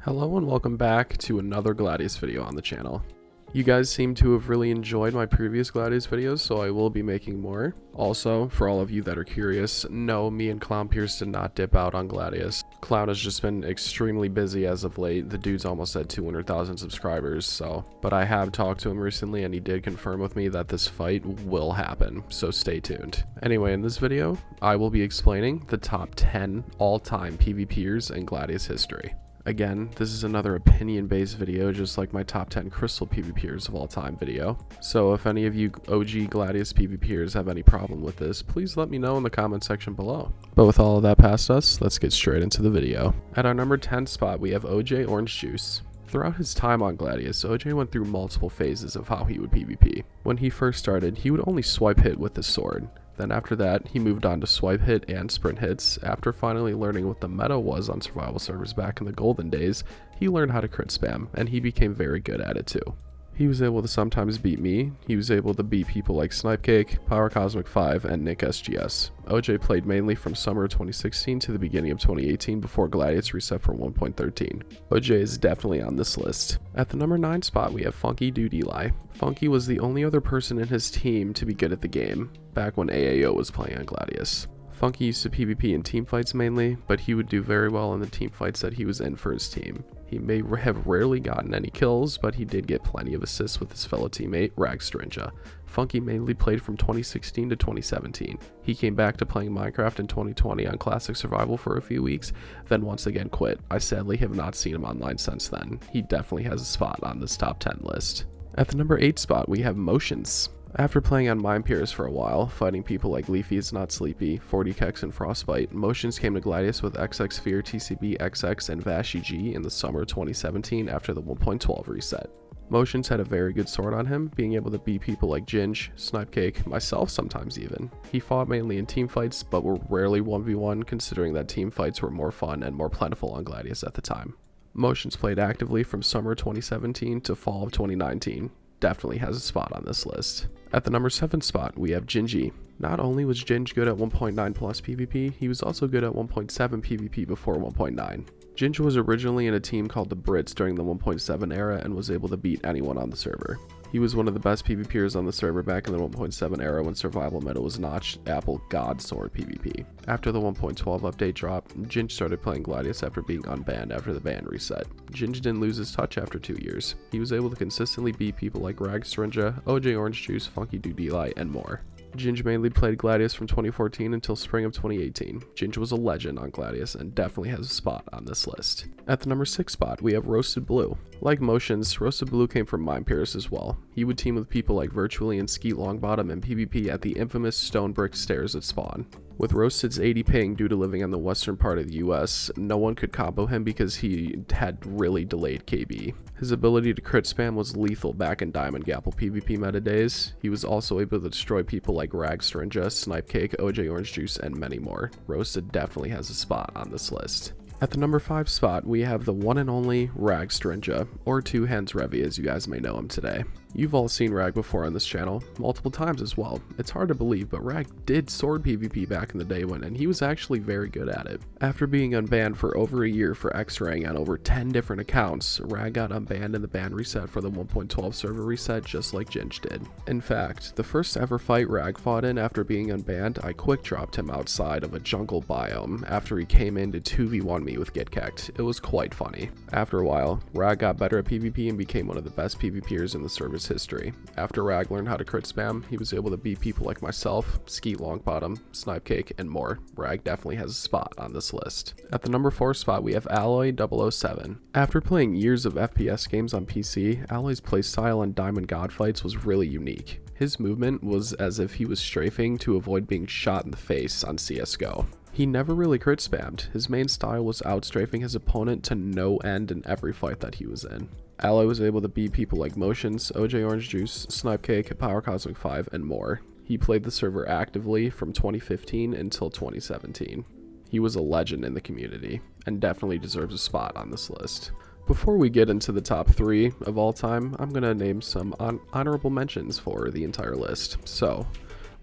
Hello and welcome back to another Gladius video on the channel. You guys seem to have really enjoyed my previous Gladius videos, so I will be making more. Also, for all of you that are curious, no, me and ClownPierce did not dip out on Gladius. Clown has just been extremely busy as of late. The dude's almost at 200,000 subscribers, but I have talked to him recently and he did confirm with me that this fight will happen, so stay tuned. Anyway, in this video, I will be explaining the top 10 all-time PvPers in Gladius history. Again, this is another opinion-based video, just like my top 10 crystal PvPers of all time video. So if any of you OG Gladius PvPers have any problem with this, please let me know in the comment section below. But with all of that past us, let's get straight into the video. At our number 10 spot, we have OJ Orange Juice. Throughout his time on Gladius, OJ went through multiple phases of how he would PvP. When he first started, he would only swipe hit with his sword. Then after that, he moved on to swipe hit and sprint hits. After finally learning what the meta was on survival servers back in the golden days, he learned how to crit spam, and he became very good at it too. He was able to sometimes beat me. He was able to beat people like Snipecake, PowerCosmic5, and Nick SGS. OJ played mainly from summer 2016 to the beginning of 2018 before Gladius reset for 1.13. OJ is definitely on this list. At the number 9 spot, we have Funky Dude Eli. Funky was the only other person in his team to be good at the game, back when AAO was playing on Gladius. Funky used to PvP in team fights mainly, but he would do very well in the team fights that he was in for his team. He may have rarely gotten any kills, but he did get plenty of assists with his fellow teammate, Rasplin. Funky mainly played from 2016 to 2017. He came back to playing Minecraft in 2020 on Classic Survival for a few weeks, then once again quit. I sadly have not seen him online since then. He definitely has a spot on this top 10 list. At the number 8 spot, we have Motions. After playing on MindPierce for a while, fighting people like Leafy is Not Sleepy, 40kex, and Frostbite, Motions came to Gladius with XX Fear, TCB, XX, and Vashi G in the summer 2017 after the 1.12 reset. Motions had a very good sword on him, being able to beat people like Ginge, Snipecake, myself sometimes even. He fought mainly in team fights, but were rarely 1v1, considering that team fights were more fun and more plentiful on Gladius at the time. Motions played actively from summer 2017 to fall of 2019. Definitely has a spot on this list. At the number 7 spot, we have Gingy. Not only was Ginge good at 1.9 plus PvP, he was also good at 1.7 PvP before 1.9. Ginge was originally in a team called the Brits during the 1.7 era and was able to beat anyone on the server. He was one of the best PvPers on the server back in the 1.7 era when survival meta was notched Apple God Sword PvP. After the 1.12 update drop, Ginge started playing Gladius after being unbanned after the ban reset. Ginge didn't lose his touch after 2 years. He was able to consistently beat people like Rasplin, OJ Orange Juice, Funky Dude Eli, and more. Ginge mainly played Gladius from 2014 until spring of 2018. Ginge was a legend on Gladius and definitely has a spot on this list. At the number 6 spot, we have Roasted Blue. Like Motions, Roasted Blue came from MindPierce as well. He would team with people like Virtually and Skeet Longbottom and PvP at the infamous stone brick stairs at spawn. With Roasted's 80 ping due to living in the western part of the US, no one could combo him because he had really delayed KB. His ability to crit spam was lethal back in Diamond Gapple PvP meta days. He was also able to destroy people like Rasplin, Snipecake, OJ Orange Juice, and many more. Roasted definitely has a spot on this list. At the number 5 spot, we have the one and only Rasplin, or Two Hands Revy as you guys may know him today. You've all seen Rag before on this channel, multiple times as well. It's hard to believe, but Rag did sword PvP back in the day and he was actually very good at it. After being unbanned for over a year for X-raying on over 10 different accounts, Rag got unbanned in the ban reset for the 1.12 server reset just like Ginge did. In fact, the first ever fight Rag fought in after being unbanned, I quick dropped him outside of a jungle biome after he came in to 2v1 me with Get Kecked. It was quite funny. After a while, Rag got better at PvP and became one of the best PvPers in the server's history. After Rag learned how to crit spam, he was able to beat people like myself, Skeet Longbottom, Snipecake, and more. Rag definitely has a spot on this list. At the number 4 spot, we have Alloy 007. After playing years of FPS games on PC, Alloy's playstyle in Diamond God fights was really unique. His movement was as if he was strafing to avoid being shot in the face on CSGO. He never really crit spammed. His main style was outstrafing his opponent to no end in every fight that he was in. Alloy was able to beat people like Motions, OJ Orange Juice, Snipecake, PowerCosmic5, and more. He played the server actively from 2015 until 2017. He was a legend in the community, and definitely deserves a spot on this list. Before we get into the top 3 of all time, I'm going to name some honorable mentions for the entire list. So,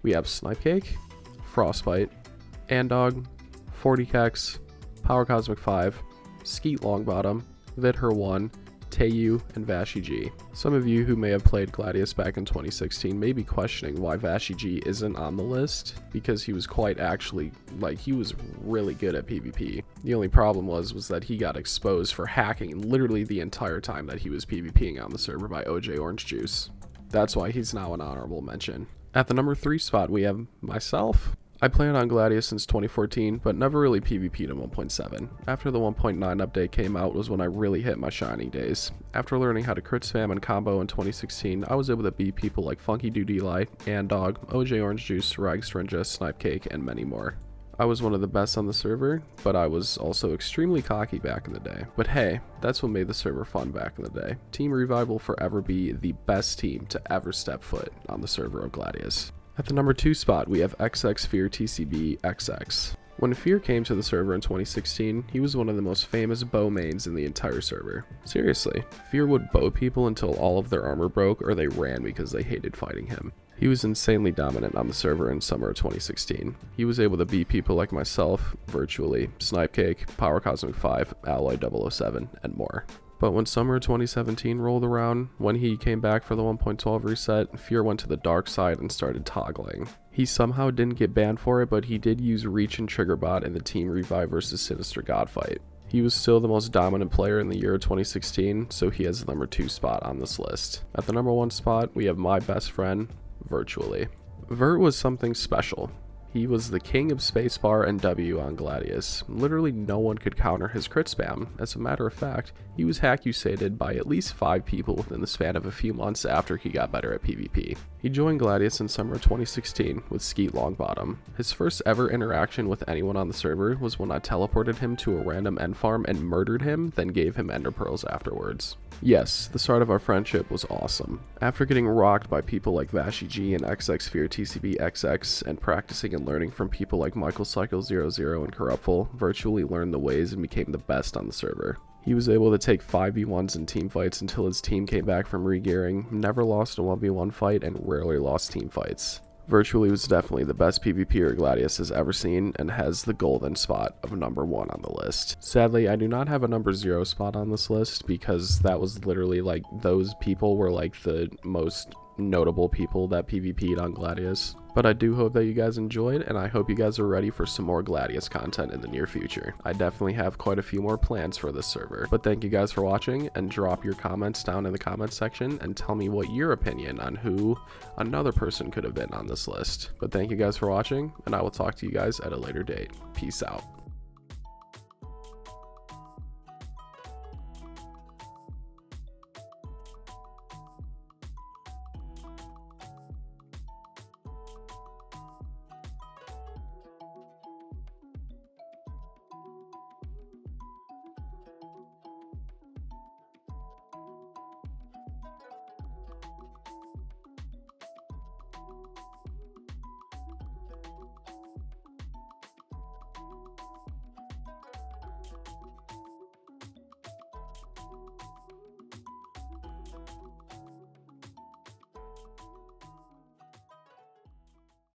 we have Snipecake, Frostbite, Andog, 40kex, PowerCosmic5, Skeet Longbottom, Vidher1, Taeyu, and Vashi G. Some of you who may have played Gladius back in 2016 may be questioning why Vashi G isn't on the list, because he was he was really good at PvP. The only problem was that he got exposed for hacking literally the entire time that he was PvPing on the server by OJ Orange Juice. That's why he's now an honorable mention. At the number 3 spot, we have myself. I played on Gladius since 2014, but never really PvP'd in 1.7. After the 1.9 update came out was when I really hit my shining days. After learning how to crit spam and combo in 2016, I was able to beat people like Funky Dude Eli, Andog, OJ Orange Juice, Rag Stringa, Snipe Cake, and many more. I was one of the best on the server, but I was also extremely cocky back in the day. But hey, that's what made the server fun back in the day. Team Revive will forever be the best team to ever step foot on the server of Gladius. At the number 2 spot, we have XX Fear TCB XX. When Fear came to the server in 2016, he was one of the most famous bow mains in the entire server. Seriously, Fear would bow people until all of their armor broke or they ran because they hated fighting him. He was insanely dominant on the server in summer of 2016. He was able to beat people like myself, virtually, Snipe Cake, Power Cosmic 5, Alloy 007, and more. But when summer 2017 rolled around, when he came back for the 1.12 reset, Fear went to the dark side and started toggling. He somehow didn't get banned for it, but he did use Reach and Triggerbot in the Team Revive vs Sinister God fight. He was still the most dominant player in the year of 2016, so he has the number 2 spot on this list. At the number 1 spot, we have my best friend, Virtually. Vert was something special. He was the king of spacebar and W on Gladius. Literally no one could counter his crit spam. As a matter of fact, he was hackusated by at least 5 people within the span of a few months after he got better at PvP. He joined Gladius in summer 2016 with Skeet Longbottom. His first ever interaction with anyone on the server was when I teleported him to a random end farm and murdered him, then gave him ender pearls afterwards. Yes, the start of our friendship was awesome. After getting rocked by people like Vashi G and XX Fear TCB XX and practicing and learning from people like Michael Cycle 00 and Corruptful, Virtually learned the ways and became the best on the server. He was able to take 5v1s in team fights until his team came back from regearing, never lost a 1v1 fight, and rarely lost team fights. Virtually was definitely the best PvPer Gladius has ever seen and has the golden spot of number 1 on the list. Sadly, I do not have a number 0 spot on this list because that was literally like those people were like the most notable people that PvP'd on Gladius. But I do hope that you guys enjoyed, and I hope you guys are ready for some more Gladius content in the near future. I definitely have quite a few more plans for this server. But thank you guys for watching, and drop your comments down in the comments section and tell me what your opinion on who another person could have been on this list. But thank you guys for watching, and I will talk to you guys at a later date. Peace out.